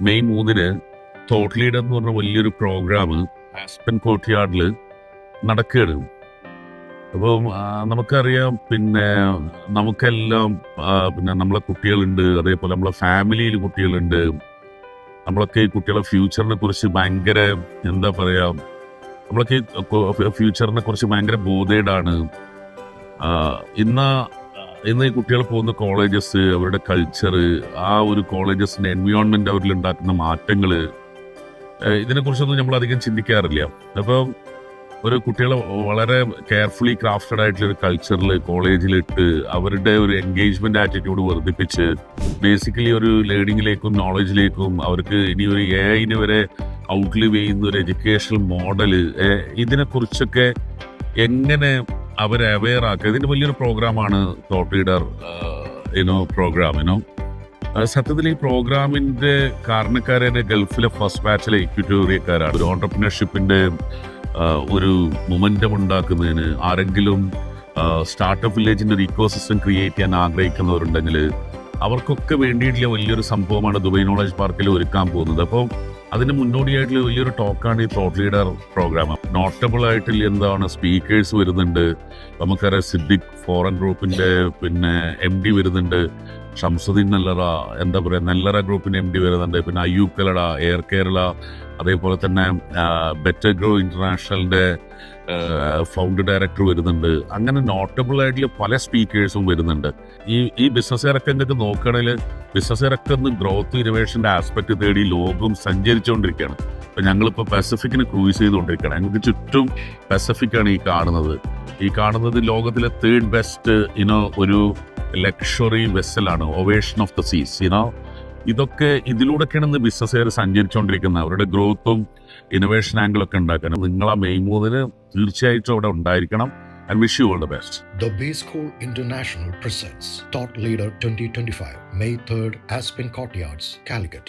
May 3 thought leader എന്ന് പറഞ്ഞ വലിയൊരു പ്രോഗ്രാം ആസ്പെൻ കോർട്ട്യാർഡിൽ നടക്കുകയാണ്. അപ്പം നമുക്കറിയാം, പിന്നെ നമുക്കെല്ലാം പിന്നെ നമ്മളെ കുട്ടികളുണ്ട്, അതേപോലെ നമ്മളെ ഫാമിലിയിൽ കുട്ടികളുണ്ട്. നമ്മളൊക്കെ ഈ കുട്ടികളെ ഫ്യൂച്ചറിനെ കുറിച്ച് ഭയങ്കര എന്താ പറയാ, നമ്മളൊക്കെ ഫ്യൂച്ചറിനെ കുറിച്ച് ഭയങ്കര ബോധേഡാണ്. ഇന്ന് ഈ കുട്ടികൾ പോകുന്ന കോളേജസ്, അവരുടെ കൾച്ചർ, ആ ഒരു കോളേജസിന്റെ എൻവയോൺമെന്റ് അവരിൽ ഉണ്ടാക്കുന്ന മാറ്റങ്ങൾ, ഇതിനെക്കുറിച്ചൊന്നും നമ്മൾ അധികം ചിന്തിക്കാറില്ല. അപ്പം ഒരു കുട്ടികളെ വളരെ കെയർഫുള്ളി ക്രാഫ്റ്റഡ് ആയിട്ടുള്ള ഒരു കൾച്ചറിൽ കോളേജിലിട്ട് അവരുടെ ഒരു എൻഗേജ്മെന്റ് ആറ്റിറ്റ്യൂഡ് വർദ്ധിപ്പിച്ച് ബേസിക്കലി ഒരു ലേണിങ്ങിലേക്കും നോളജിലേക്കും അവർക്ക് ഇനി ഒരു AI വരെ ഔട്ട്ലിവ് ചെയ്യുന്ന ഒരു എഡ്യൂക്കേഷണൽ മോഡല്, ഇതിനെക്കുറിച്ചൊക്കെ എങ്ങനെ അവരെ അവെയർ ആക്കുക, ഇതിന്റെ വലിയൊരു പ്രോഗ്രാമാണ് തോട്ട് ലീഡർ പ്രോഗ്രാം. സത്യത്തിൽ ഈ പ്രോഗ്രാമിന്റെ കാരണക്കാരെ ഗൾഫിലെ ഫസ്റ്റ് ബാച്ചിലെ ഇക്വിറ്റോറിയക്കാരാണ്. ഒരു ഓണ്ടർപ്രണർഷിപ്പിന്റെ ഒരു മൊമെന്റം ഉണ്ടാക്കുന്നതിന് ആരെങ്കിലും സ്റ്റാർട്ടപ്പ് വില്ലേജിന്റെ ഒരു ഇക്കോസിസ്റ്റം ക്രിയേറ്റ് ചെയ്യാൻ ആഗ്രഹിക്കുന്നവരുണ്ടെങ്കിൽ അവർക്കൊക്കെ വേണ്ടിയിട്ടുള്ള വലിയൊരു സംഭവമാണ് ദുബായ് നോളജ് പാർക്കിൽ ഒരുക്കാൻ പോകുന്നത്. അപ്പോൾ അതിന് മുന്നോടിയായിട്ടുള്ള വലിയൊരു ടോക്കാണ് ഈ തോട്ട് ലീഡർ പ്രോഗ്രാം. നോട്ടബിൾ ആയിട്ടുള്ള എന്താണ് സ്പീക്കേഴ്സ് വരുന്നുണ്ട്. നമുക്കറിയാം സിദ്ദിഖ് ഫോറൻ ഗ്രൂപ്പിന്റെ പിന്നെ MD വരുന്നുണ്ട്, ഷംസുദ്ദീൻ നെല്ലറ, എന്താ പറയുക, നെല്ലറ ഗ്രൂപ്പിന്റെ MD വരുന്നുണ്ട്, പിന്നെ അയ്യൂബ് കലട, എയർ കേരള, അതേപോലെ തന്നെ ബെറ്റർ ഗ്രോ ഇന്റർനാഷണലിന്റെ ഫൗണ്ടർ ഡയറക്ടർ വരുന്നുണ്ട്. അങ്ങനെ നോട്ടബിൾ ആയിട്ടുള്ള പല സ്പീക്കേഴ്സും വരുന്നുണ്ട്. ഈ ബിസിനസ്സുകാരൊക്കെ നിങ്ങൾക്ക് നോക്കുകയാണെങ്കിൽ ബിസിനസ്സുകാരൊക്കെ ഒന്ന് ഗ്രോത്ത് ഇന്നോവേഷന്റെ ആസ്പെക്ട് തേടി ലോകം സഞ്ചരിച്ചുകൊണ്ടിരിക്കുകയാണ്. ഇപ്പം ഞങ്ങളിപ്പോൾ പസഫിക്കിന് ക്രൂയിസ് ചെയ്തുകൊണ്ടിരിക്കുകയാണ്. ഞങ്ങൾക്ക് ചുറ്റും പസഫിക്കാണ് ഈ കാണുന്നത് ലോകത്തിലെ 3rd ബെസ്റ്റ് ഒരു ലക്ഷറി വെസലാണ് ഓവേഷൻ ഓഫ് ദ സീസ്. ഇതൊക്കെ ഇതിലൂടെയൊക്കെയാണ് ഇന്ന് ബിസിനസ്സുകാർ സഞ്ചരിച്ചുകൊണ്ടിരിക്കുന്നത്, അവരുടെ ഗ്രോത്തും ഇന്നോവേഷൻ ആംഗിളൊക്കെ ഉണ്ടാക്കാൻ. നിങ്ങൾ ആ മെയ് 3 തീർച്ചയായിട്ടും അവിടെ ഉണ്ടായിരിക്കണം. I wish you all the best. The Bay School International presents Thought Leader 2025, May 3rd, Aspen Courtyards, Calicut.